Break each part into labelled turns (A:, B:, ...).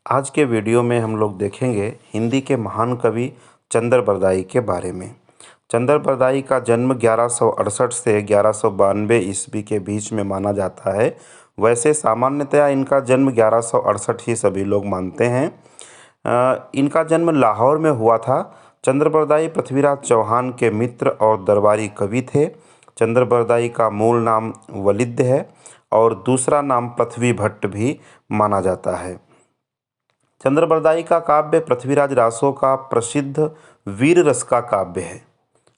A: आज के वीडियो में हम लोग देखेंगे हिंदी के महान कवि चंद्र बरदाई के बारे में। चंद्र बरदाई का जन्म 1168 से 1192 ईस्वी के बीच में माना जाता है। वैसे सामान्यतया इनका जन्म 1168 ही सभी लोग मानते हैं। इनका जन्म लाहौर में हुआ था। चंद्र बरदाई पृथ्वीराज चौहान के मित्र और दरबारी कवि थे। चंद्र बरदाई का मूल नाम वलिद है और दूसरा नाम पृथ्वी भट्ट भी माना जाता है। चंद्र बरदाई का काव्य पृथ्वीराज रासो का प्रसिद्ध वीर रस का काव्य है।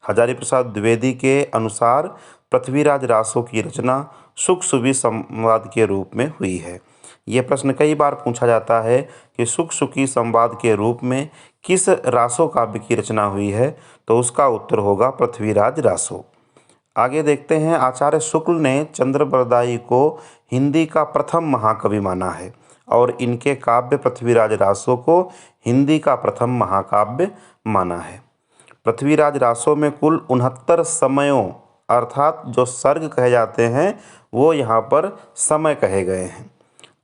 A: हजारी प्रसाद द्विवेदी के अनुसार पृथ्वीराज रासो की रचना सुख सुबी संवाद के रूप में हुई है। ये प्रश्न कई बार पूछा जाता है कि सुख सुखी संवाद के रूप में किस रासो काव्य की रचना हुई है, तो उसका उत्तर होगा पृथ्वीराज रासो। आगे देखते हैं। आचार्य शुक्ल ने चंद्र बरदाई को हिंदी का प्रथम महाकवि माना है और इनके काव्य पृथ्वीराज रासो को हिंदी का प्रथम महाकाव्य माना है। पृथ्वीराज रासो में कुल 69 समयों अर्थात जो सर्ग कहे जाते हैं वो यहाँ पर समय कहे गए हैं।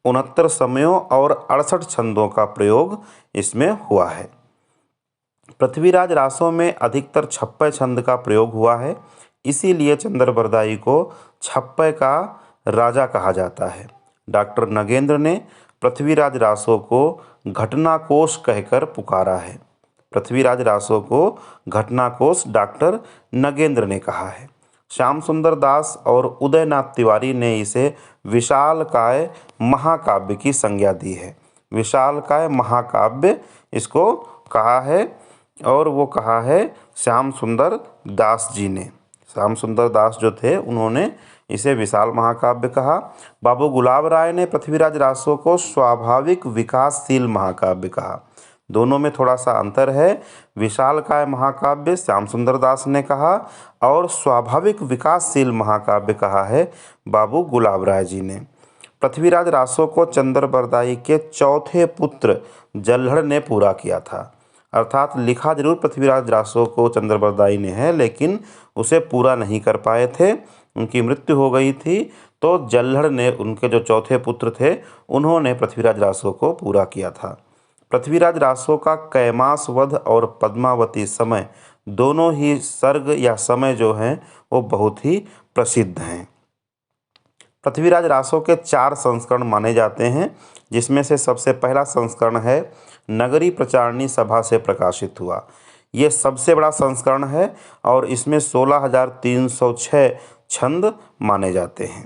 A: 69 समयों और 68 छंदों का प्रयोग इसमें हुआ है। पृथ्वीराज रासो में अधिकतर छप्पय छंद का प्रयोग हुआ है, इसीलिए चंद्र बरदाई को छप्पय का राजा कहा जाता है। डॉक्टर नगेंद्र ने पृथ्वीराज रासो को घटनाकोश कहकर पुकारा है। पृथ्वीराज रासो को घटनाकोश डॉक्टर नगेंद्र ने कहा है। श्याम सुंदर दास और उदयनाथ तिवारी ने इसे विशालकाय महाकाव्य की संज्ञा दी है। विशालकाय महाकाव्य इसको कहा है और वो कहा है श्याम सुंदर दास जी ने। श्याम सुंदर दास जो थे उन्होंने इसे विशाल महाकाव्य कहा। बाबू गुलाब राय ने पृथ्वीराज रासो को स्वाभाविक विकासशील महाकाव्य कहा। दोनों में थोड़ा सा अंतर है। विशालकाय महाकाव्य श्याम सुंदर दास ने कहा और स्वाभाविक विकासशील महाकाव्य कहा है बाबू गुलाब राय जी ने। पृथ्वीराज रासो को चंद्र बरदाई के चौथे पुत्र जल्हड़ ने पूरा किया था। अर्थात लिखा जरूर पृथ्वीराज रासो को चंद्र बरदाई ने है, लेकिन उसे पूरा नहीं कर पाए थे, उनकी मृत्यु हो गई थी। तो जल्हड़ ने, उनके जो चौथे पुत्र थे, उन्होंने पृथ्वीराज रासो को पूरा किया था। पृथ्वीराज रासो का कैमास वध और पद्मावती समय दोनों ही सर्ग या समय जो हैं वो बहुत ही प्रसिद्ध हैं। पृथ्वीराज रासो के 4 संस्करण माने जाते हैं, जिसमें से सबसे पहला संस्करण है नगरी प्रचारणी सभा से प्रकाशित हुआ। ये सबसे बड़ा संस्करण है और इसमें 16,306 छंद माने जाते हैं।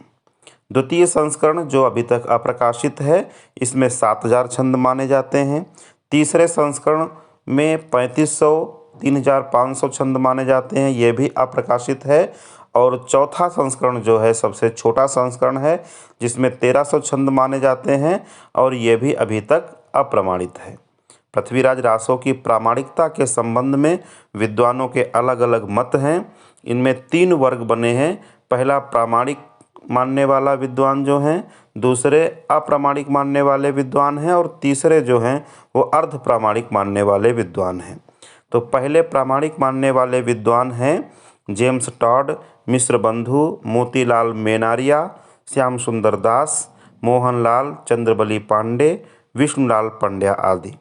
A: द्वितीय संस्करण जो अभी तक अप्रकाशित है, इसमें 7,000 छंद माने जाते हैं। तीसरे संस्करण में 3,500 3,500 छंद माने जाते हैं, ये भी अप्रकाशित है। और चौथा संस्करण जो है सबसे छोटा संस्करण है, जिसमें 1,300 छंद माने जाते हैं और ये भी अभी तक अप्रमाणित है। पृथ्वीराज रासो की प्रामाणिकता के संबंध में विद्वानों के अलग अलग मत हैं। इनमें 3 वर्ग बने हैं। पहला प्रामाणिक मानने वाला विद्वान जो हैं, दूसरे अप्रामाणिक मानने वाले विद्वान हैं और तीसरे जो हैं वो अर्ध प्रामाणिक मानने वाले विद्वान हैं। तो पहले प्रामाणिक मानने वाले विद्वान हैं जेम्स टॉड, मिश्र बंधु, मोतीलाल मेनारिया, श्याम सुंदर दास, मोहनलाल चंद्रबली पांडे, विष्णुलाल पंड्या आदि।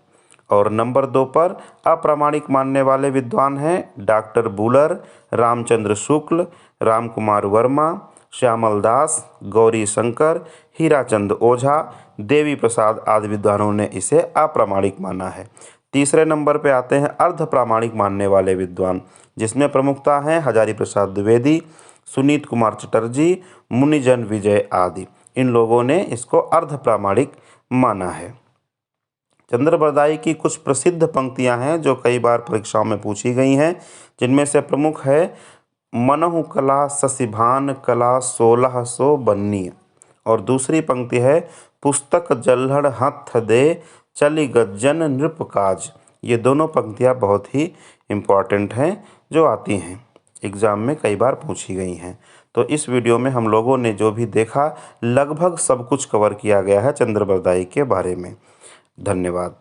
A: और नंबर 2 पर अप्रामाणिक मानने वाले विद्वान हैं डॉक्टर बुलर, रामचंद्र शुक्ल, राम कुमार वर्मा, श्यामल दास, गौरी शंकर, हीराचंद ओझा, देवी प्रसाद आदि विद्वानों ने इसे अप्रामाणिक माना है। तीसरे नंबर पे आते हैं अर्ध प्रामाणिक मानने वाले विद्वान, जिसमें प्रमुखता हैं हजारी प्रसाद द्विवेदी, सुनीत कुमार चटर्जी, मुनिजन विजय आदि। इन लोगों ने इसको अर्ध प्रामाणिक माना है। चंद्र बरदाई की कुछ प्रसिद्ध पंक्तियां हैं जो कई बार परीक्षाओं में पूछी गई हैं, जिनमें से प्रमुख है मनहु कला शशिभान कला 1600 बन्नी, और दूसरी पंक्ति है पुस्तक जल्हड़ हथ दे चली गज्जन नृप काज। ये दोनों पंक्तियां बहुत ही इम्पॉर्टेंट हैं जो आती हैं एग्ज़ाम में, कई बार पूछी गई हैं। तो इस वीडियो में हम लोगों ने जो भी देखा लगभग सब कुछ कवर किया गया है चंद्र बरदाई के बारे में। धन्यवाद।